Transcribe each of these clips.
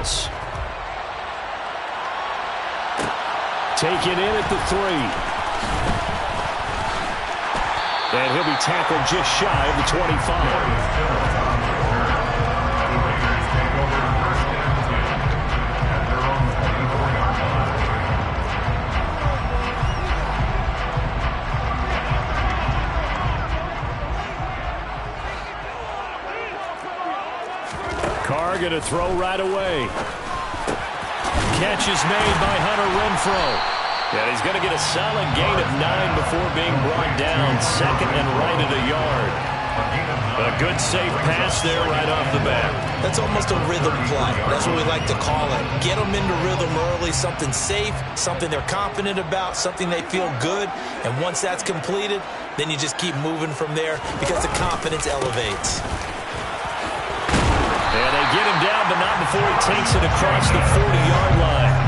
Vegas. Taken in at the 3. And he'll be tackled just shy of the 25. Carr going to throw right away. Catch is made by Hunter Renfrow. And he's going to get a solid gain of 9 before being brought down. Second and right at a yard. A good safe pass there right off the bat. That's almost a rhythm play. That's what we like to call it. Get them into rhythm early, something safe, something they're confident about, something they feel good. And once that's completed, then you just keep moving from there because the confidence elevates. And they get him down, but not before he takes it across the 40-yard line.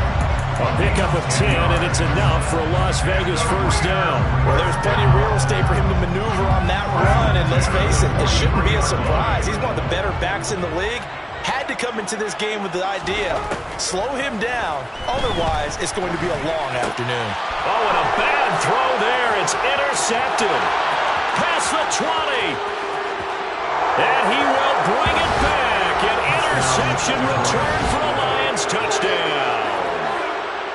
A pickup of 10, and it's enough for a Las Vegas first down. Well, there's plenty of real estate for him to maneuver on that run, and let's face it, it shouldn't be a surprise. He's one of the better backs in the league. Had to come into this game with the idea, slow him down, otherwise it's going to be a long afternoon. Oh, and a bad throw there. It's intercepted. Past the 20. And he will bring it back. An interception return for a Lions touchdown.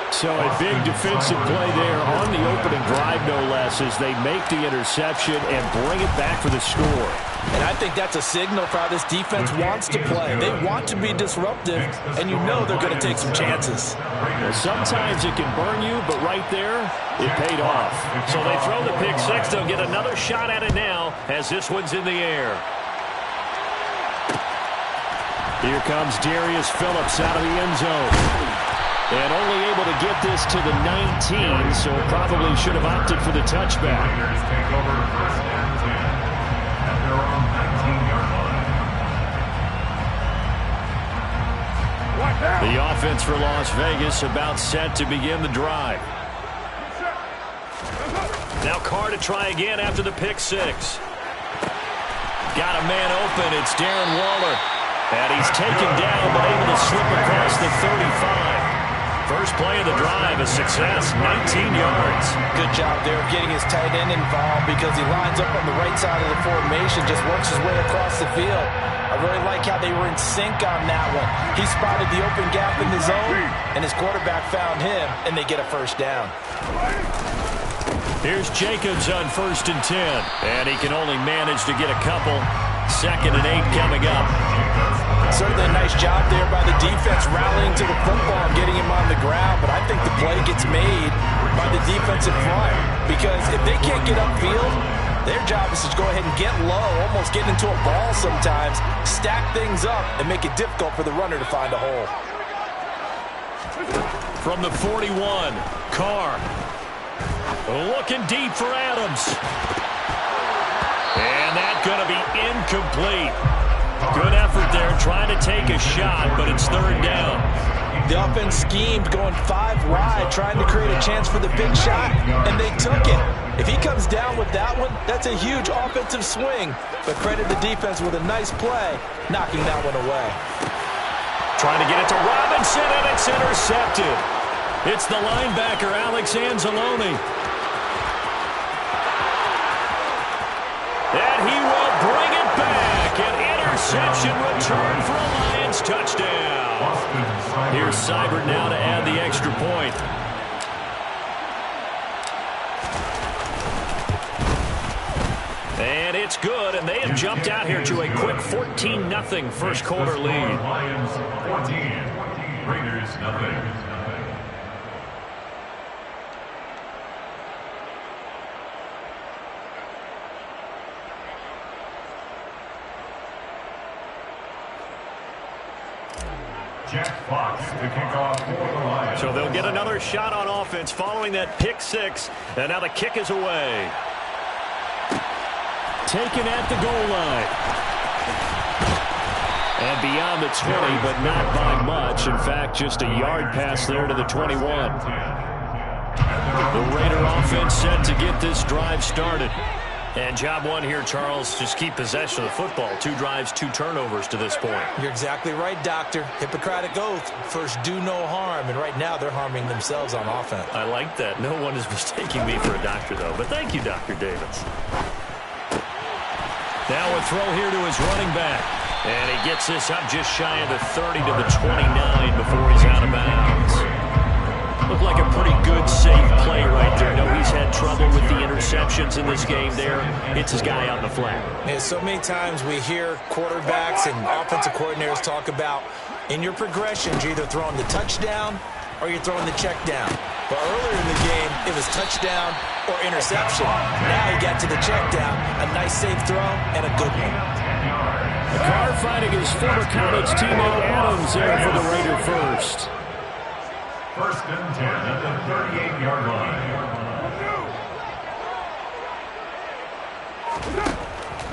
So a big defensive play there on the opening drive, no less, as they make the interception and bring it back for the score. And I think that's a signal for how this defense wants to play. They want to be disruptive, and you know they're going to take some chances. Well, sometimes it can burn you, but right there, it paid off. So they throw the pick six. They'll get another shot at it now as this one's in the air. Here comes Darius Phillips out of the end zone. And only able to get this to the 19, so probably should have opted for the touchback. The offense for Las Vegas about set to begin the drive. Now Carr to try again after the pick six. Got a man open. It's Darren Waller. And he's taken down, but able to slip across the 35. First play of the drive, a success, 19 yards. Good job there getting his tight end involved because he lines up on the right side of the formation, just works his way across the field. I really like how they were in sync on that one. He spotted the open gap in the zone, and his quarterback found him, and they get a first down. Here's Jacobs on 1st and 10, and he can only manage to get a couple. 2nd and 8 coming up. Certainly a nice job there by the defense rallying to the football and getting him on the ground, but I think the play gets made by the defensive front because if they can't get upfield, their job is to go ahead and get low, almost get into a ball sometimes, stack things up, and make it difficult for the runner to find a hole. From the 41, Carr. Looking deep for Adams. And that's going to be incomplete. Good effort there, trying to take a shot, but it's 3rd down. The offense schemed, going 5 wide, trying to create a chance for the big shot, and they took it. If he comes down with that one, that's a huge offensive swing. But credit the defense with a nice play, knocking that one away. Trying to get it to Robinson, and it's intercepted. It's the linebacker, Alex Anzalone. And he will bring it back. An interception return for a Lions touchdown. Here's Seibert now to add the extra point. And it's good, and they have jumped out here to a quick 14-0 first quarter lead. Lions 14, Raiders nothing. Jack Fox to kick off for the Lions. So they'll get another shot on offense following that pick six. And now the kick is away. Taken at the goal line. And beyond the 20, but not by much. In fact, just a yard pass there to the 21. The Raider offense set to get this drive started. And job one here, Charles, just keep possession of the football. 2 drives, 2 turnovers to this point. You're exactly right, Doctor. Hippocratic oath. First, do no harm. And right now, they're harming themselves on offense. I like that. No one is mistaking me for a doctor, though. But thank you, Dr. Davis. Now a throw here to his running back. And he gets this up just shy of the 30 to the 29 before he's out of bounds. Looked like a pretty good, safe play right there. No, he's had trouble with the interceptions in this game there. Hits his guy on the flat. Yeah, so many times we hear quarterbacks and offensive coordinators talk about in your progressions, you're either throwing the touchdown or you're throwing the check down. But earlier in the game, it was touchdown or interception. Now he got to the check down, a nice safe throw, and a good one. Carr fighting his former college teammate Adams there for the Raider first. First and 10 at the 38-yard line.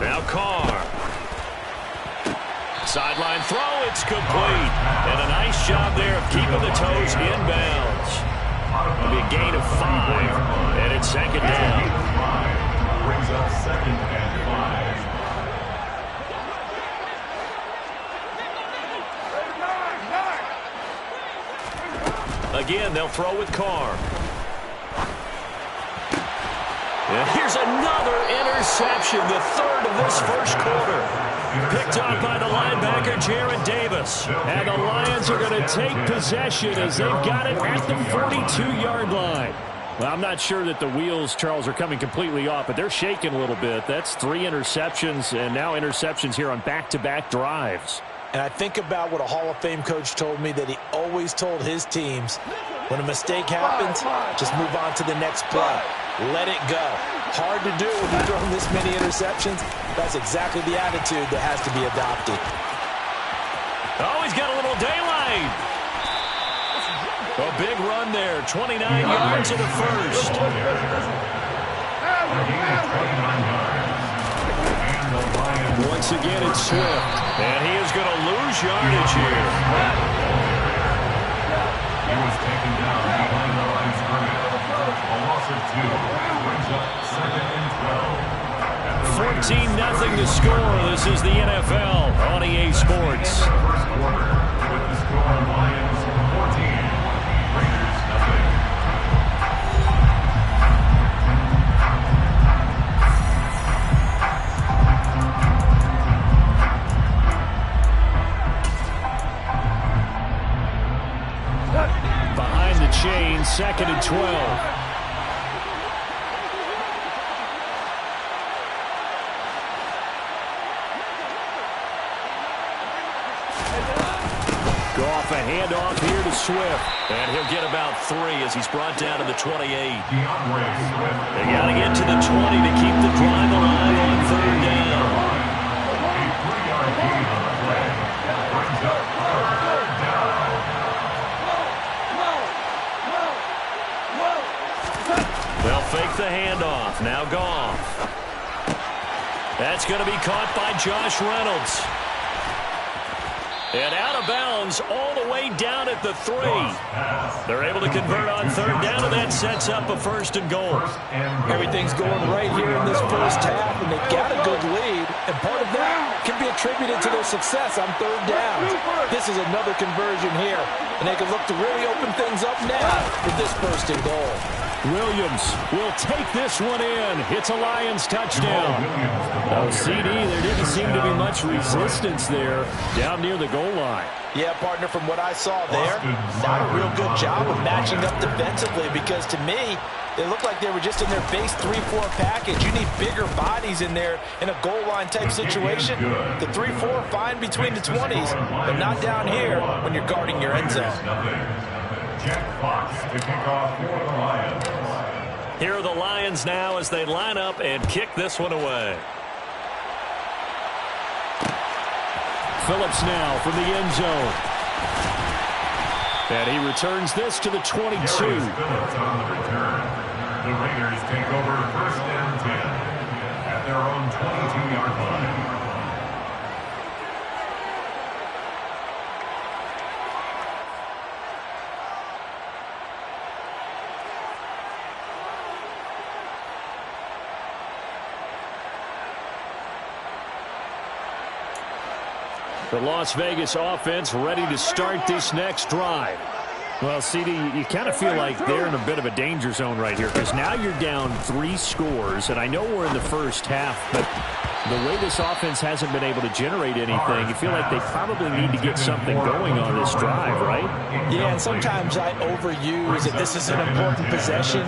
Now Carr. Sideline throw, it's complete. And a nice job there of keeping the toes inbounds. It'll be a gain of 5, and it's second down. Brings up second and 5. Again, they'll throw with Carr. And here's another interception, the 3rd of this first quarter. Picked off by the linebacker, Jared Davis. And the Lions are going to take possession as they've got it at the 42-yard line. Well, I'm not sure that the wheels, Charles, are coming completely off, but they're shaking a little bit. That's 3 interceptions, and now interceptions here on back-to-back drives. And I think about what a Hall of Fame coach told me, that he always told his teams, when a mistake happens, just move on to the next play. Let it go. Hard to do when you're throwing this many interceptions. That's exactly the attitude that has to be adopted. Oh, he's got a little daylight. A big run there, 29 yards in the first. Once again, it's Swift. And he is going to lose yardage here. He was taken down behind the line of scrimmage. A loss of 2 brings up second and 14-0 12. to score. This is the NFL on EA Sports. First quarter with the score Lions 14, Raiders nothing. Behind the chain, second and 12. A handoff here to Swift. And he'll get about 3 as he's brought down to the 28. They got to get to the 20 to keep the drive alive on 3rd down. A 3-yard gain on the play. Brings up 3rd down. They'll fake the handoff. Now Goff. That's going to be caught by Josh Reynolds. And out of bounds all the way down at the 3. They're able to convert on 3rd down, and that sets up a 1st and goal. Everything's going right here in this first half, and they've got a good lead. And part of that can be attributed to their success on 3rd down. This is another conversion here, and they can look to really open things up now with this 1st and goal. Williams will take this one in. It's a Lions touchdown. Oh, CD, there didn't seem to be much resistance there down near the goal line. Yeah, partner, from what I saw there, not a real good job of matching up defensively, because to me, they looked like they were just in their base 3-4 package. You need bigger bodies in there in a goal line type situation. The 3-4 fine between the 20s, but not down here when you're guarding your end zone. Jack Fox to kick off for the Lions. Here are the Lions now as they line up and kick this one away. Phillips now from the end zone. And he returns this to the 22. Phillips on the return. The Raiders take over 1st and 10 at their own 22-yard line. The Las Vegas offense ready to start this next drive. Well, CD, you kind of feel like they're in a bit of a danger zone right here because now you're down 3 scores, and I know we're in the first half, but the way this offense hasn't been able to generate anything, you feel like they probably need to get something going on this drive, right? Yeah, and sometimes I overuse it. This is an important possession,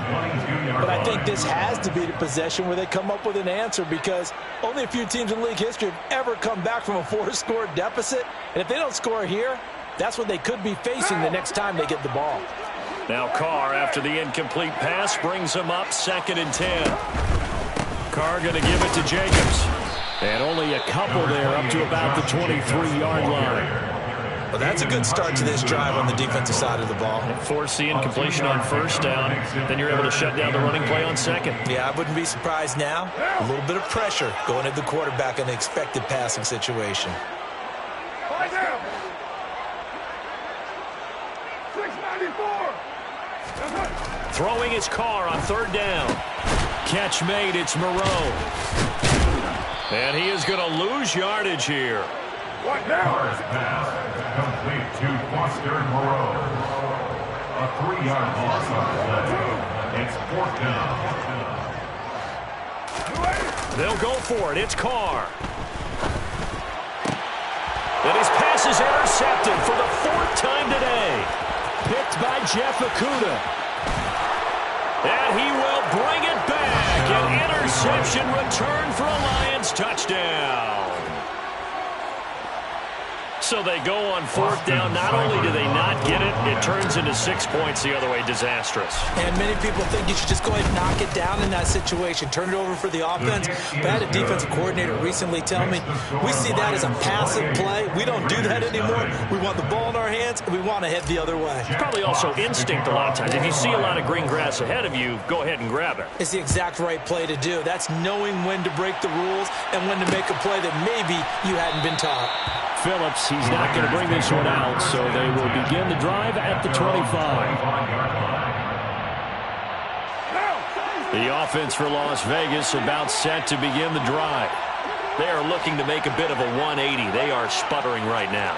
but I think this has to be the possession where they come up with an answer because only a few teams in league history have ever come back from a 4-score deficit, and if they don't score here, that's what they could be facing the next time they get the ball. Now Carr, after the incomplete pass, brings him up 2nd and 10. Carr going to give it to Jacobs. And only a couple there up to about the 23-yard line. Well, that's a good start to this drive on the defensive side of the ball. Force the incompletion on 1st down. Then you're able to shut down the running play on 2nd. Yeah, I wouldn't be surprised now. A little bit of pressure going at the quarterback in an expected passing situation. Throwing his Carr on 3rd down. Catch made, it's Moreau. And he is going to lose yardage here. Carr's pass complete to Foster Moreau. A 3-yard loss on the play. It's 4th down. They'll go for it. It's Carr. And his pass is intercepted for the 4th time today. Picked by Jeff Okudah. And he will bring it back. An interception return for a Lions touchdown. So they go on 4th down. Not only do they not get it, it turns into 6 points the other way. Disastrous. And many people think you should just go ahead and knock it down in that situation. Turn it over for the offense. But I had a defensive coordinator recently tell me, we see that as a passive play. We don't do that anymore. We want the ball in our hands, and we want to head the other way. It's probably also instinct a lot of times. If you see a lot of green grass ahead of you, go ahead and grab it. It's the exact right play to do. That's knowing when to break the rules and when to make a play that maybe you hadn't been taught. Phillips, he's not going to bring this one out, so they will begin the drive at the 25. The offense for Las Vegas about set to begin the drive. They are looking to make a bit of a 180. They are sputtering right now.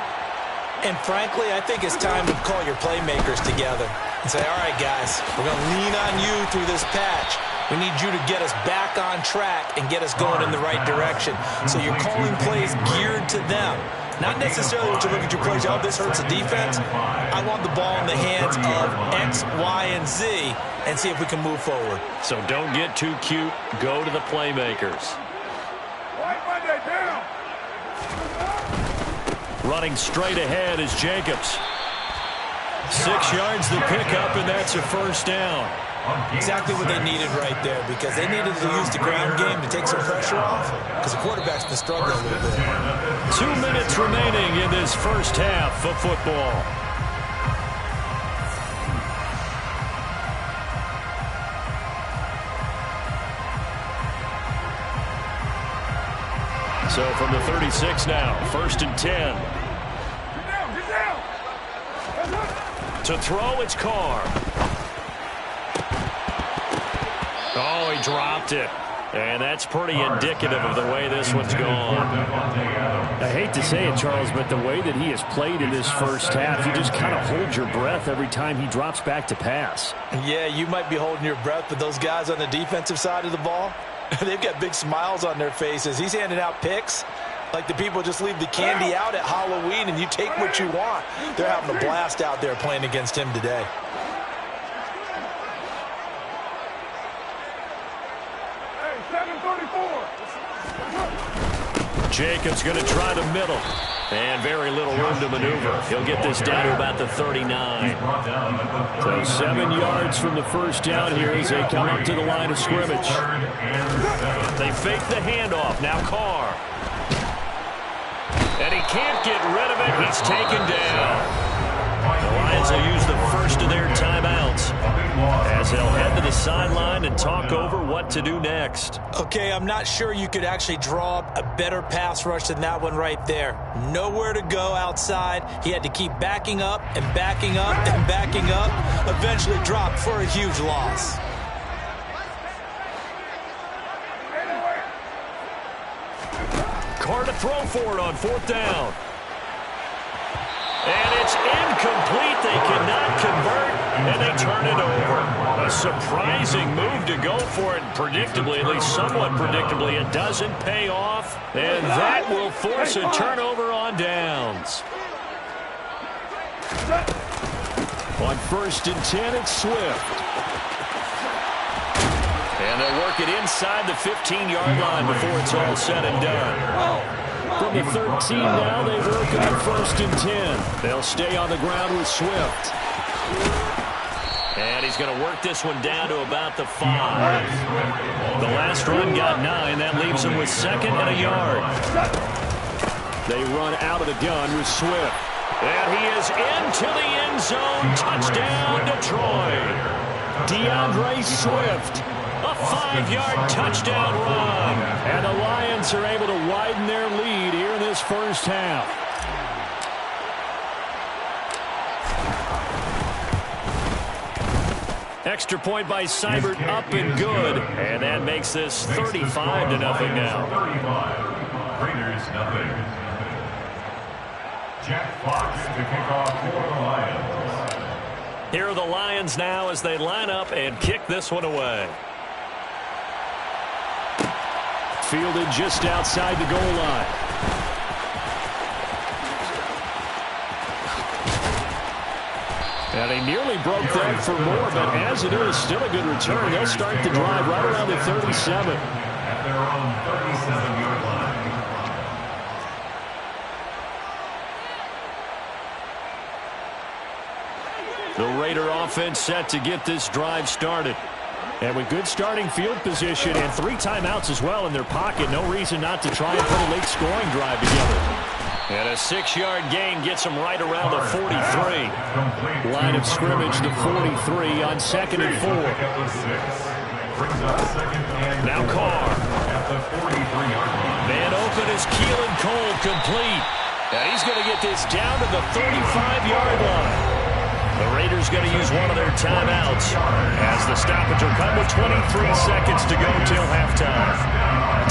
And frankly, I think it's time to call your playmakers together and say, all right, guys, we're going to lean on you through this patch. We need you to get us back on track and get us going in the right direction. So you're calling plays geared to them. Not necessarily what you look at your plays, oh, this hurts the defense. I want the ball in the hands of X, Y, and Z and see if we can move forward. So don't get too cute. Go to the playmakers. Running straight ahead is Jacobs. 6 yards the pickup, and that's a 1st down. Exactly what they needed right there because they needed to use the ground game to take some pressure off because the quarterback's been struggling a little bit. 2 minutes remaining in this first half of football. So from the 36 now, 1st and 10. To throw, it's Carr. Oh, he dropped it. And that's pretty indicative of the way this one's gone. I hate to say it, Charles, but the way that he has played in this first half, you just kind of hold your breath every time he drops back to pass. Yeah, you might be holding your breath, but those guys on the defensive side of the ball, they've got big smiles on their faces. He's handing out picks like the people just leave the candy out at Halloween and you take what you want. They're having a blast out there playing against him today. Jacobs going to try the middle. And very little room to maneuver. He'll get this down to about the 39. So 7 yards from the 1st down here as they come up to the line of scrimmage. They fake the handoff. Now Carr. And he can't get rid of it. He's taken down. The Lions will use the first of their timeouts as they'll head to the sideline and talk over what to do next. Okay, I'm not sure you could actually draw up a better pass rush than that one right there. Nowhere to go outside. He had to keep backing up and backing up and backing up. Eventually dropped for a huge loss. Carr to throw for it on 4th down. And it's incomplete. They cannot convert, and they turn it over. A surprising move to go for it, predictably, at least somewhat predictably. It doesn't pay off, and that will force a turnover on downs. On 1st and 10, it's Swift. And they'll work it inside the 15-yard line before it's all said and done. From the 13 now, they work it to 1st and 10. They'll stay on the ground with Swift. And he's going to work this one down to about the 5. The last run got 9. That leaves him with 2nd and a yard. They run out of the gun with Swift. And he is into the end zone. Touchdown, Detroit. DeAndre Swift. A 5-yard touchdown run. And the Lions are able to widen their lead here in this first half. Extra point by Seibert, up and good. And that makes this 35-0 now. 35. Raiders nothing. Jack Fox to kick off for the Lions. Here are the Lions now as they line up and kick this one away. Fielded just outside the goal line. And he nearly broke that for more, but as it is, still a good return. They'll start the drive right around the 37. At their own 37-yard line. The Raider offense set to get this drive started. And with good starting field position and 3 timeouts as well in their pocket, no reason not to try and put a late scoring drive together. And a 6-yard gain gets them right around the 43. Line of scrimmage, the 43 on 2nd and 4. Now Carr. Man open is Keelan Cole, complete. And he's going to get this down to the 35-yard line. The Raiders going to use one of their timeouts as the stoppage will come with 23 seconds to go till halftime.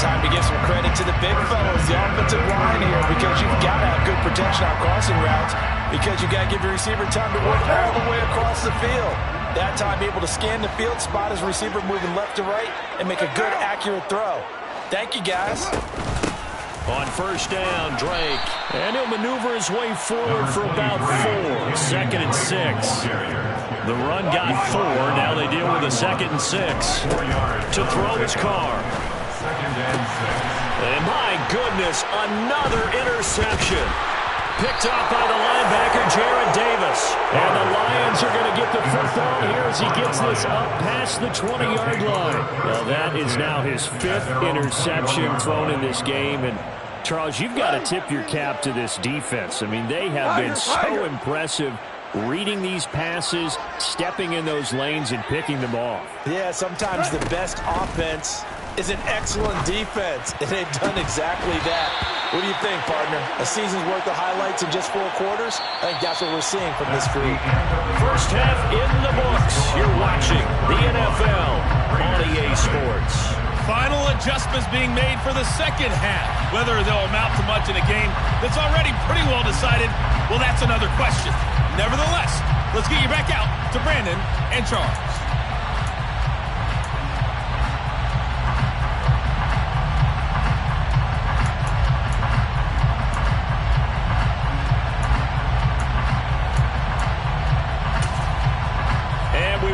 Time to give some credit to the big fellas, the offensive line here, because you've got to have good protection on crossing routes, because you've got to give your receiver time to work all the way across the field. That time able to scan the field, spot his receiver moving left to right, and make a good, accurate throw. Thank you, guys. On 1st down, Drake. And he'll maneuver his way forward for about 4. 2nd and 6. The run got 4. Now they deal with a 2nd and 6. To throw his Carr. And my goodness, another interception. Picked off by the linebacker, Jarrad Davis. And the Lions are going to get the football here as he gets this up past the 20-yard line. Well, that is now his 5th interception thrown in this game. And Charles, you've got to tip your cap to this defense. I mean, they have been so impressive reading these passes, stepping in those lanes, and picking them off. Yeah, sometimes the best offense is an excellent defense, and they've done exactly that. What do you think, partner? A season's worth of highlights in just 4 quarters? I think that's what we're seeing from this group. First half in the books. You're watching the NFL on EA Sports. Final adjustments being made for the second half. Whether they'll amount to much in a game that's already pretty well decided, well, that's another question. Nevertheless, let's get you back out to Brandon and Charles.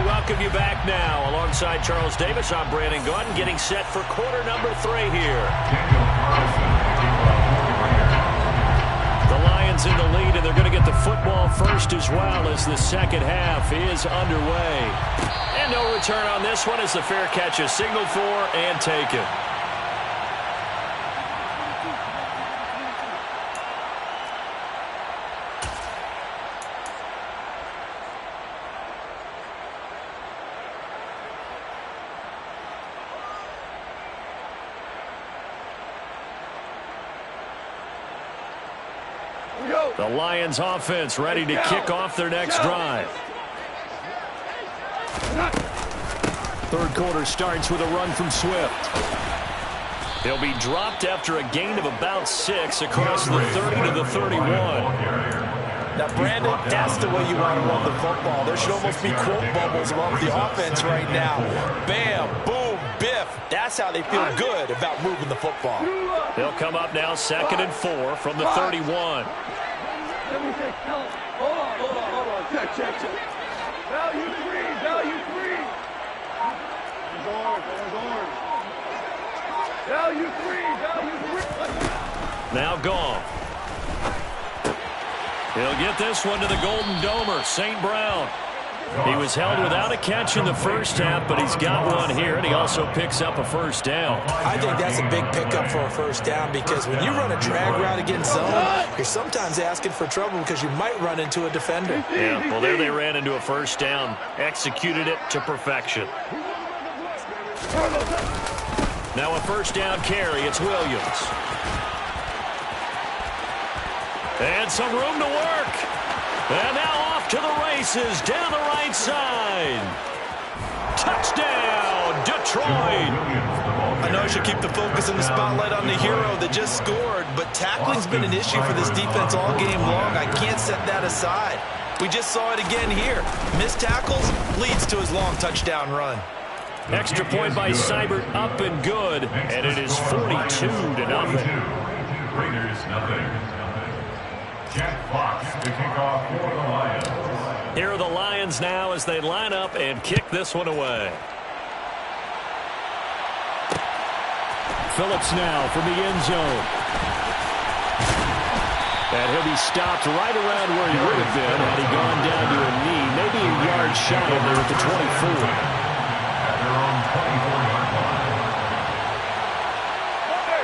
Welcome you back now. Alongside Charles Davis, I'm Brandon Gunn, getting set for quarter number 3 here. The Lions in the lead, and they're going to get the football first as well as the second half is underway. And no return on this one as the fair catch is signaled for and taken. The Lions offense ready to kick off their next drive. Third quarter starts with a run from Swift. He'll be dropped after a gain of about 6 across the 30 to the 31. Now, Brandon, that's the way you want to run the football. There should almost be quote bubbles above the offense right now. Bam, boom, biff. That's how they feel good about moving the football. They'll come up now 2nd and 4 from the 31. Hold on. Check. Value free. Value free. Now gone. He'll get this one to the Golden Domer, St. Brown. He was held without a catch in the first half, but he's got one here, and he also picks up a first down. I think that's a big pickup for a first down because when you run a drag route against zone, you're sometimes asking for trouble because you might run into a defender. Yeah, well, there they ran into a first down, executed it to perfection. Now a first down carry, it's Williams. And some room to work. And now off to the races, down the right side. Touchdown, Detroit. I know I should keep the focus and the spotlight on the hero that just scored, but tackling's been an issue for this defense all game long. I can't set that aside. We just saw it again here. Missed tackles leads to his long touchdown run. Extra point by Seibert, up and good, and it is 42-0. Raiders, nothing. Jack Fox to kick off for the Lions. Here are the Lions now as they line up and kick this one away. Phillips now from the end zone. And he'll be stopped right around where he would have been had he gone down to a knee. Maybe a yard shy of there at the 24.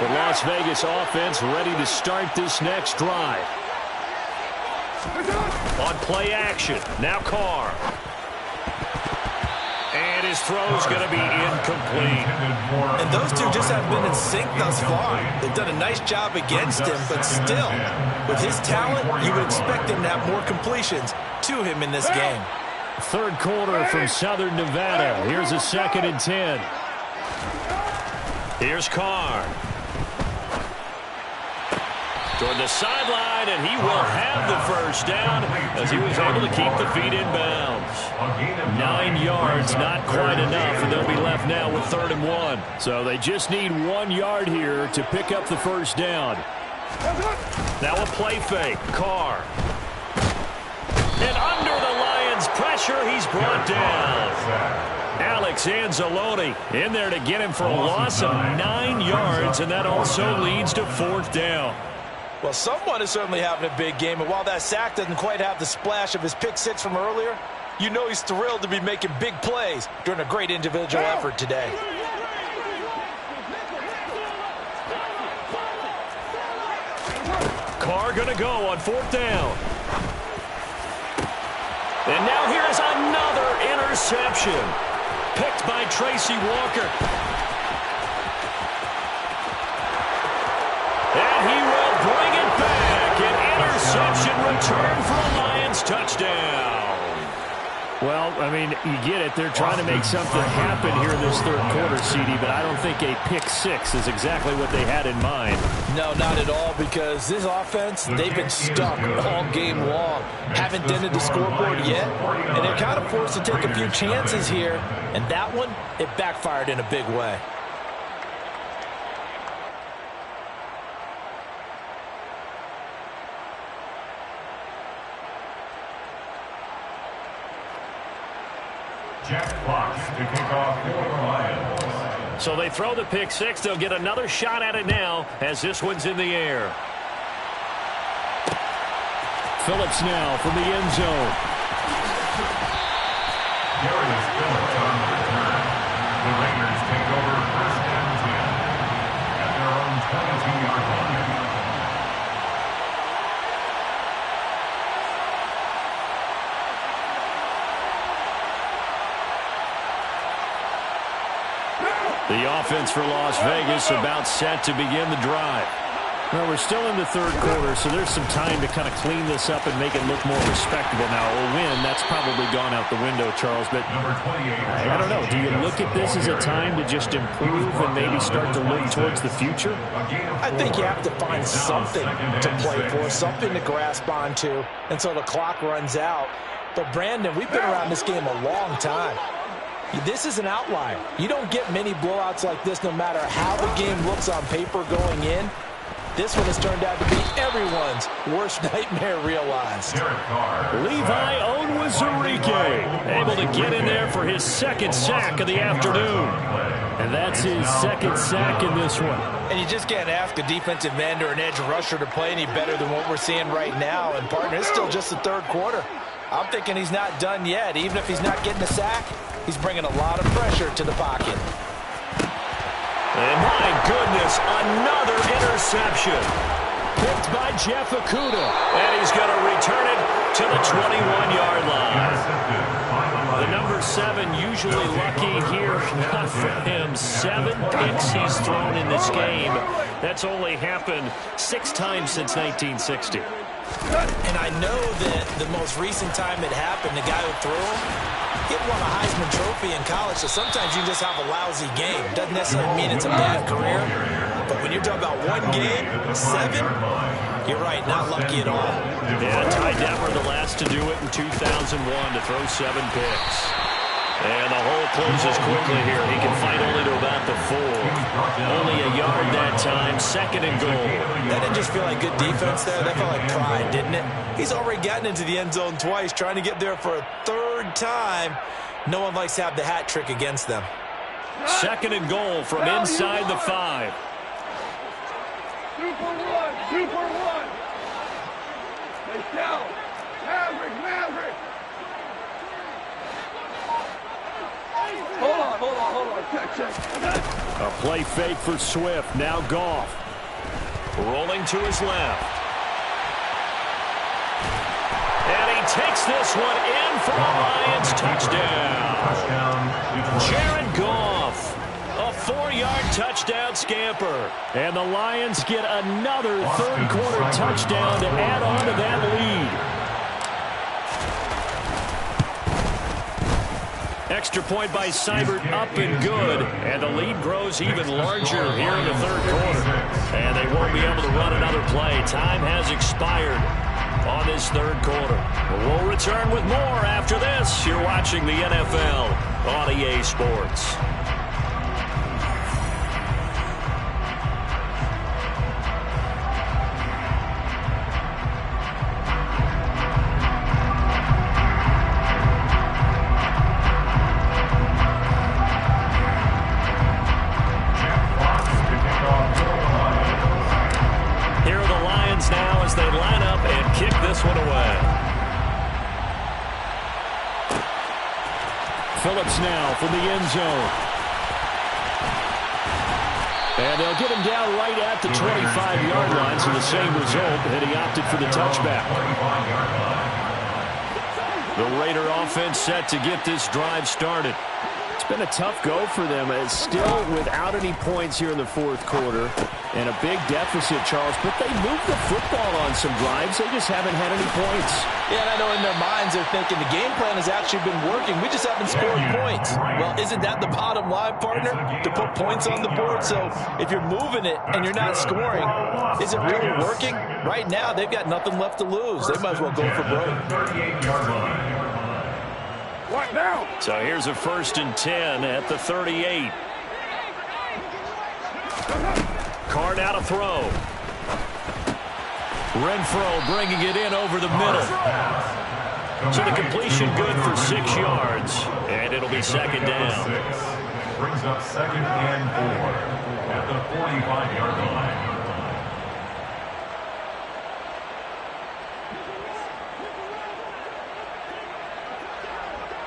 The Las Vegas offense ready to start this next drive. On play action, now Carr. And his throw's going to be incomplete. And those two just haven't been in sync thus far. They've done a nice job against him, but still, with his talent, you would expect him to have more completions to him in this game. Third quarter from Southern Nevada. Here's a 2nd and 10. Here's Carr. Toward the sideline, and he will have the first down as he was able to keep the feet in bounds. 9 yards, not quite enough, and they'll be left now with 3rd and 1. So they just need 1 yard here to pick up the first down. Now a play fake. Carr. And under the Lions' pressure, he's brought down. Alex Anzalone in there to get him for a loss of 9 yards, and that also leads to 4th down. Well, someone is certainly having a big game, and while that sack doesn't quite have the splash of his pick six from earlier, you know he's thrilled to be making big plays during a great individual effort today. Carr going to go on 4th down. And now here is another interception. Picked by Tracy Walker. And he will bring it back. An interception return for a Lions touchdown. Well, I mean, you get it. They're trying to make something happen here in this third quarter, CD, but I don't think a pick six is exactly what they had in mind. No, not at all, because this offense, they've been stuck all game long. Haven't dented the scoreboard yet, and they're kind of forced to take a few chances here, and that one, it backfired in a big way. Jack Fox to kick off for the Lions. So they throw the pick six. They'll get another shot at it now as this one's in the air. Phillips now from the end zone. Darius Phillips on the return. The Raiders take over 1st and 10 at their own 22-yard line. The offense for Las Vegas about set to begin the drive. Well, we're still in the third quarter, so there's some time to kind of clean this up and make it look more respectable. Now, a win, that's probably gone out the window, Charles, but I don't know. Do you look at this as a time to just improve and maybe start to look towards the future? I think you have to find something to play for, something to grasp onto until the clock runs out. But, Brandon, we've been around this game a long time. This is an outlier. You don't get many blowouts like this no matter how the game looks on paper going in. This one has turned out to be everyone's worst nightmare realized. Levi Onwuzurike able to get in there for his second sack of the afternoon. And that's his second sack in this one. And you just can't ask a defensive end or an edge rusher to play any better than what we're seeing right now. And, partner, it's still just the third quarter. I'm thinking he's not done yet. Even if he's not getting a sack, he's bringing a lot of pressure to the pocket. And my goodness, another interception. Picked by Jeff Okudah. And he's going to return it to the 21-yard line. The number 7 usually lucky here. Not for him. 7 picks he's thrown in this game. That's only happened 6 times since 1960. And I know that the most recent time it happened, the guy who threw him, he won a Heisman Trophy in college, so sometimes you just have a lousy game. Doesn't necessarily mean it's a bad career, but when you're talking about one game, 7, you're right, not lucky at all. Yeah, Ty Detmer the last to do it in 2001 to throw 7 picks. And the hole closes quickly here. He can fight only to about the 4. Only a yard that time, 2nd and goal. That didn't just feel like good defense there. That felt like pride, didn't it? He's already gotten into the end zone twice, trying to get there for a 3rd time. No one likes to have the hat trick against them. 2nd and goal from inside the 5. 2 for 1. 2 for 1. Hey, down. Maverick. Hold on. Check. A play fake for Swift. Now Goff. Rolling to his left. And he takes this one in for a Lions touchdown. Jared Goff. A 4-yard touchdown scamper. And the Lions get another third-quarter touchdown to add on to that lead. Extra point by Seibert, up and good. And the lead grows even larger here in the third quarter. And they won't be able to run another play. Time has expired on this third quarter. We'll return with more after this. You're watching the NFL on EA Sports. Phillips now from the end zone. And they'll get him down right at the 25-yard line, so the same result, and he opted for the touchback. The Raider offense set to get this drive started. It's been a tough go for them. It's still without any points here in the fourth quarter. And a big deficit, Charles. But they moved the football on some drives. They just haven't had any points. Yeah, and I know in their minds they're thinking the game plan has actually been working. We just haven't scored points. Well, isn't that the bottom line, partner? To put points on the board. So if you're moving it and you're not scoring, is it really working? Right now, they've got nothing left to lose. They might as well go for broke. What now? So here's a 1st and 10 at the 38. Carr now to throw. Renfro bringing it in over the middle. So the completion good for 6 yards. And it'll be 2nd down. Brings up 2nd and 4 at the 45-yard line.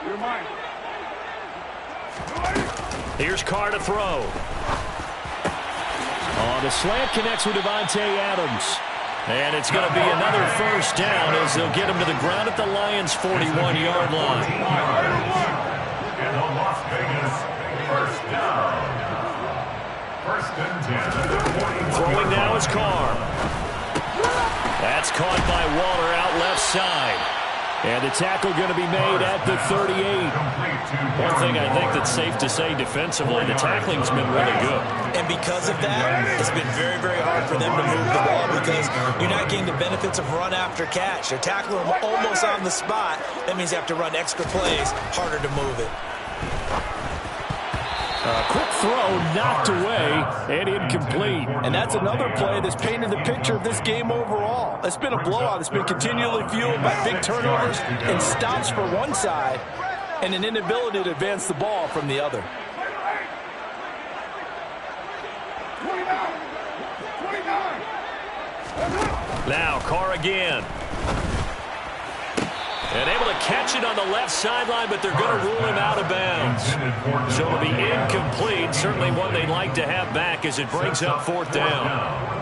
You're mine. Here's Carr to throw. The slant connects with Devontae Adams. And it's going to be another 1st down as they'll get him to the ground at the Lions' 41-yard line. And the Las Vegas 1st down. 1st and 10 at the 45. Throwing now is Carr. That's caught by Waller out left side. And the tackle going to be made at the 38. One thing I think that's safe to say defensively, the tackling's been really good. And because of that, it's been very, very hard for them to move the ball because you're not getting the benefits of run after catch. They're tackling them almost on the spot. That means you have to run extra plays, harder to move it. Quick throw, knocked away, and incomplete. And that's another play that's painted the picture of this game overall. It's been a blowout. It's been continually fueled by big turnovers and stops for one side and an inability to advance the ball from the other. 29. Now, Carr again. And able to catch it on the left sideline, but they're going to rule him out of bounds. So it'll be incomplete. Certainly one they'd like to have back as it brings up fourth down.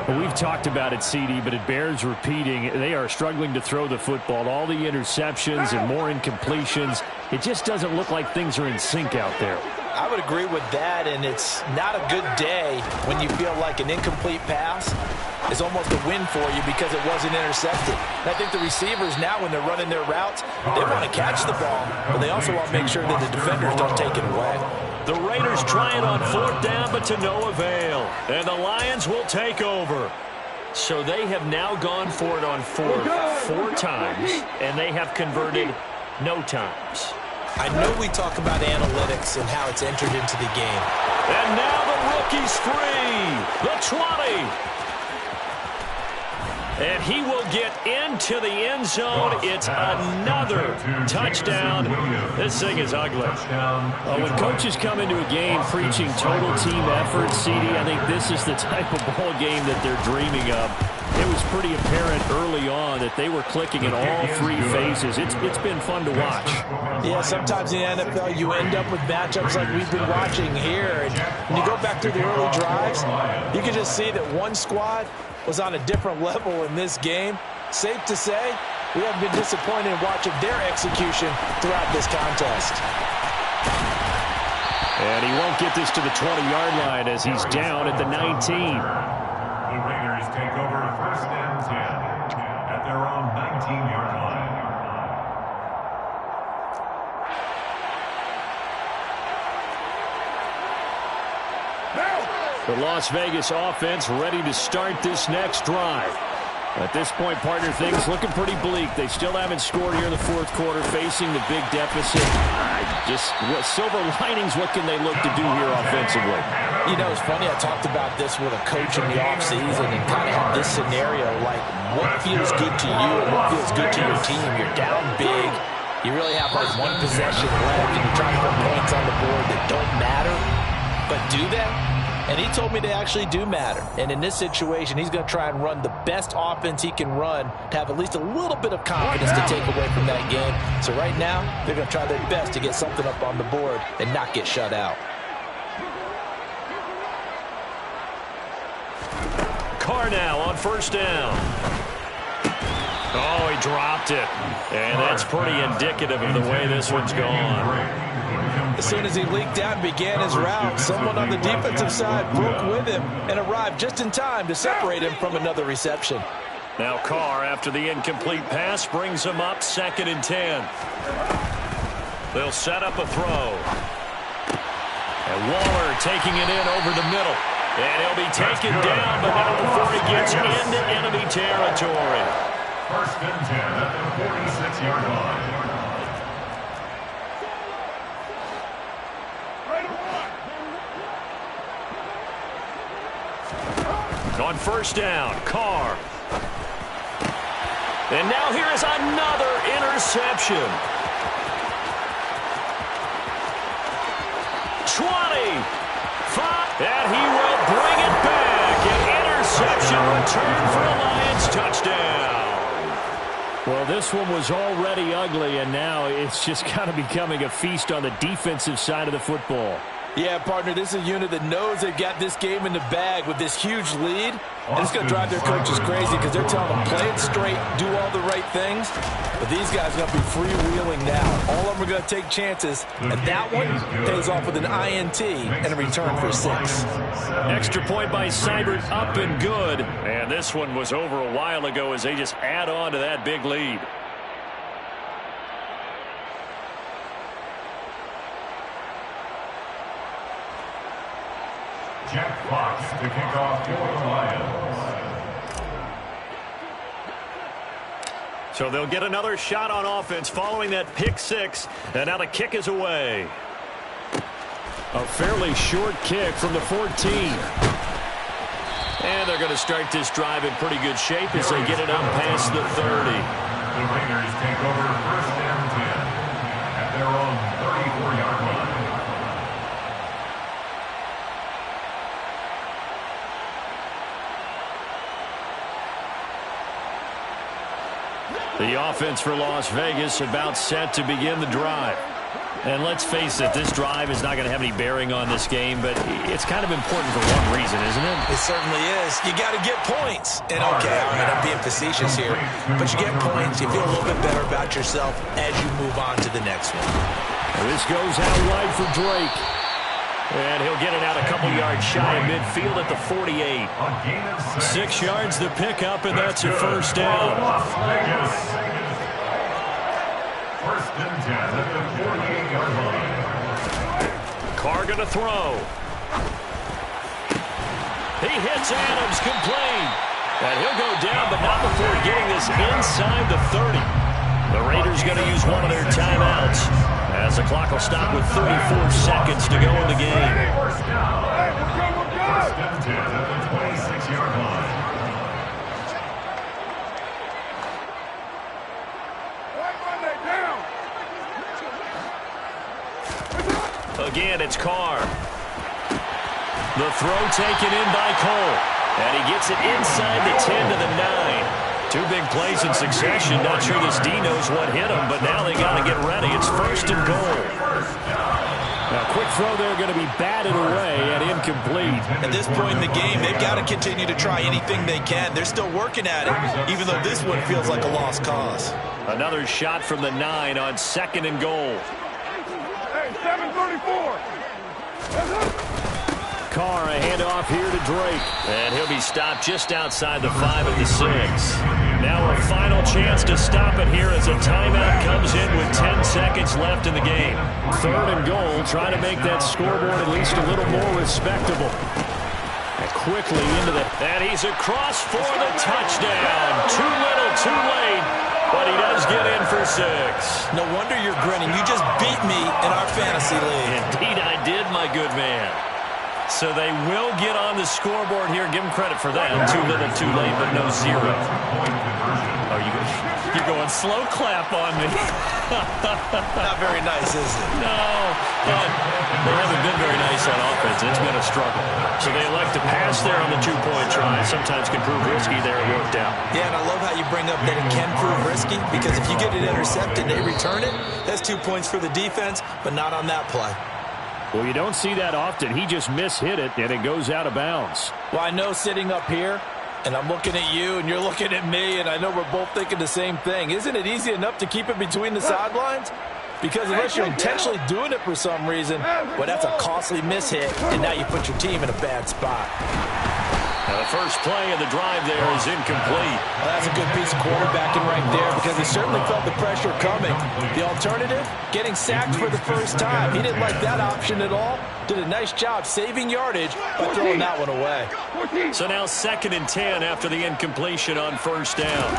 Well, we've talked about it, CD, but it bears repeating. They are struggling to throw the football. All the interceptions and more incompletions. It just doesn't look like things are in sync out there. I would agree with that, and it's not a good day when you feel like an incomplete pass is almost a win for you because it wasn't intercepted. And I think the receivers now, when they're running their routes, they want to catch the ball, but they also want to make sure that the defenders don't take it away. The Raiders trying on fourth down, but to no avail. And the Lions will take over. So they have now gone for it on four times, and they have converted no times. I know we talk about analytics and how it's entered into the game. And now the rookie's free. The 20. And he will get into the end zone. It's another touchdown. This thing is ugly. When coaches come into a game preaching total team effort, CD, I think this is the type of ball game that they're dreaming of. It was pretty apparent early on that they were clicking in all three phases. It's been fun to watch. Yeah, sometimes in the NFL you end up with matchups like we've been watching here. And when you go back to the early drives, you can just see that one squad was on a different level in this game. Safe to say, we haven't been disappointed in watching their execution throughout this contest. And he won't get this to the 20-yard line as he's down at the 19. The Raiders take over first and 10 at their own 19-yard line. The Las Vegas offense ready to start this next drive. At this point, partner, things looking pretty bleak. They still haven't scored here in the fourth quarter, facing the big deficit. Silver linings, what can they look to do here offensively? You know, it's funny, I talked about this with a coach in the offseason and kind of had this scenario, like what feels good to you and what feels good to your team. You're down big. You really have like one possession left and you're trying to put points on the board that don't matter. But do that? And he told me they actually do matter. And in this situation, he's going to try and run the best offense he can run to have at least a little bit of confidence to take away from that game. So right now, they're going to try their best to get something up on the board and not get shut out. Carr now on first down. Oh, he dropped it. And that's pretty indicative of the way this one's gone. As soon as he leaked out and began his route, someone on the defensive side broke with him and arrived just in time to separate him from another reception. Now Carr, after the incomplete pass, brings him up 2nd and 10. They'll set up a throw. And Waller taking it in over the middle. And he'll be taken down, but not before he gets into enemy territory. First and 10 at the 46-yard line. On first down, Carr. And now here is another interception. 25. And he will bring it back. An interception return for a Lions touchdown. Well, this one was already ugly, and now it's just kind of becoming a feast on the defensive side of the football. Yeah, partner, this is a unit that knows they've got this game in the bag with this huge lead. And it's going to drive their coaches crazy because they're telling them, play it straight, do all the right things. But these guys are going to be freewheeling now. All of them are going to take chances. And that one pays off with an INT and a return for 6. Extra point by Seibert, up and good. And this one was over a while ago as they just add on to that big lead. Jack Fox to kick off for the Lions. So they'll get another shot on offense following that pick 6. And now the kick is away. A fairly short kick from the 14. And they're going to start this drive in pretty good shape as they get it up past the 30. The Raiders take over first and 10 at their own 34-yard line. The offense for Las Vegas about set to begin the drive. And let's face it, this drive is not going to have any bearing on this game, but it's kind of important for one reason, isn't it? It certainly is. You got to get points. And okay, all right, I'm being facetious here, but you get points, you feel a little bit better about yourself as you move on to the next one. And this goes out wide for Drake. And he'll get it out a couple yards shy of midfield at the 48. 6 yards the pickup, and that's a first down. Las Vegas. First and 10 at the 48-yard line. Carr going to throw. He hits Adams, complete. And he'll go down, but not before getting this inside the 30. The Raiders going to use one of their timeouts as the clock will stop with 34 seconds to go in the game. First and 10 at the 26-yard line. Again, it's Carr. The throw taken in by Cole. And he gets it inside the 10 to the 9. 2 big plays in succession. Not sure this D knows what hit him, but now they got to get ready. It's first and goal. Now, quick throw there going to be batted away and incomplete. At this point in the game, they've got to continue to try anything they can. They're still working at it, even though this one feels like a lost cause. Another shot from the 9 on second and goal. Hey, 734. Carr, a handoff here to Drake. And he'll be stopped just outside the 5 at the 6. Now a final chance to stop it here as a timeout comes in with 10 seconds left in the game. Third and goal, trying to make that scoreboard at least a little more respectable. And quickly into the... And he's across for the touchdown. Too little, too late. But he does get in for 6. No wonder you're grinning. You just beat me in our fantasy league. Indeed I did, my good man. So they will get on the scoreboard here. Give them credit for that. Too little, too late, but no 0. Oh, you're going slow clap on me. Not very nice, is it? No, but they haven't been very nice on offense. It's been a struggle. So they elect to pass there on the 2-point try. Sometimes can prove risky. There it worked out. Yeah, and I love how you bring up that it can prove risky, because if you get it intercepted and they return it, that's 2 points for the defense, but not on that play. Well, you don't see that often. He just mishit it, and it goes out of bounds. Well, I know sitting up here, and I'm looking at you, and you're looking at me, and I know we're both thinking the same thing. Isn't it easy enough to keep it between the sidelines? Because unless you're intentionally doing it for some reason, well, that's a costly mishit, and now you put your team in a bad spot. Now the first play of the drive there is incomplete. Well, that's a good piece of quarterbacking right there, because he certainly felt the pressure coming. The alternative, getting sacked for the first time. He didn't like that option at all. Did a nice job saving yardage by throwing that one away. So now 2nd and 10 after the incompletion on first down.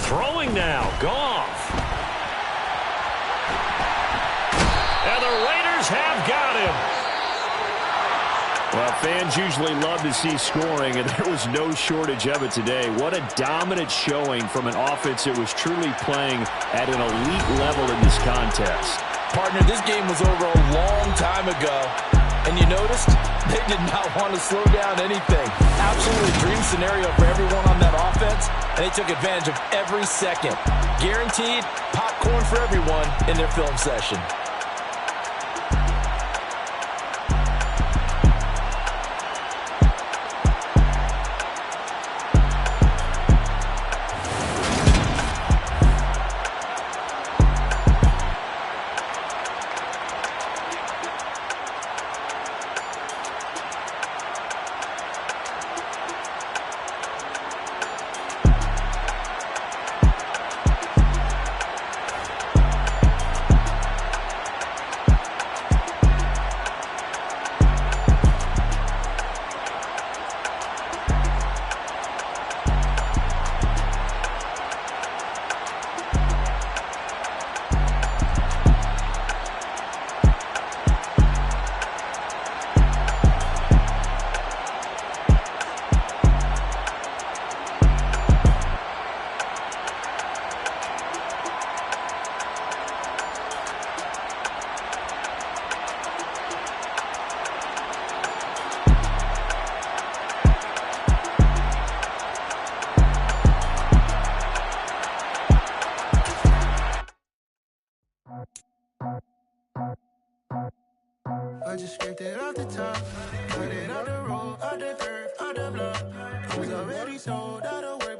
Throwing now, Goff. And the Raiders have got him. Well, fans usually love to see scoring, and there was no shortage of it today. What a dominant showing from an offense that was truly playing at an elite level in this contest. Partner, this game was over a long time ago, and you noticed they did not want to slow down anything. Absolutely a dream scenario for everyone on that offense, and they took advantage of every second. Guaranteed popcorn for everyone in their film session.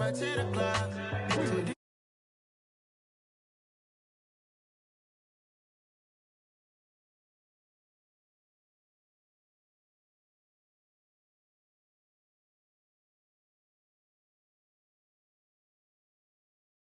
by 10 o'clock.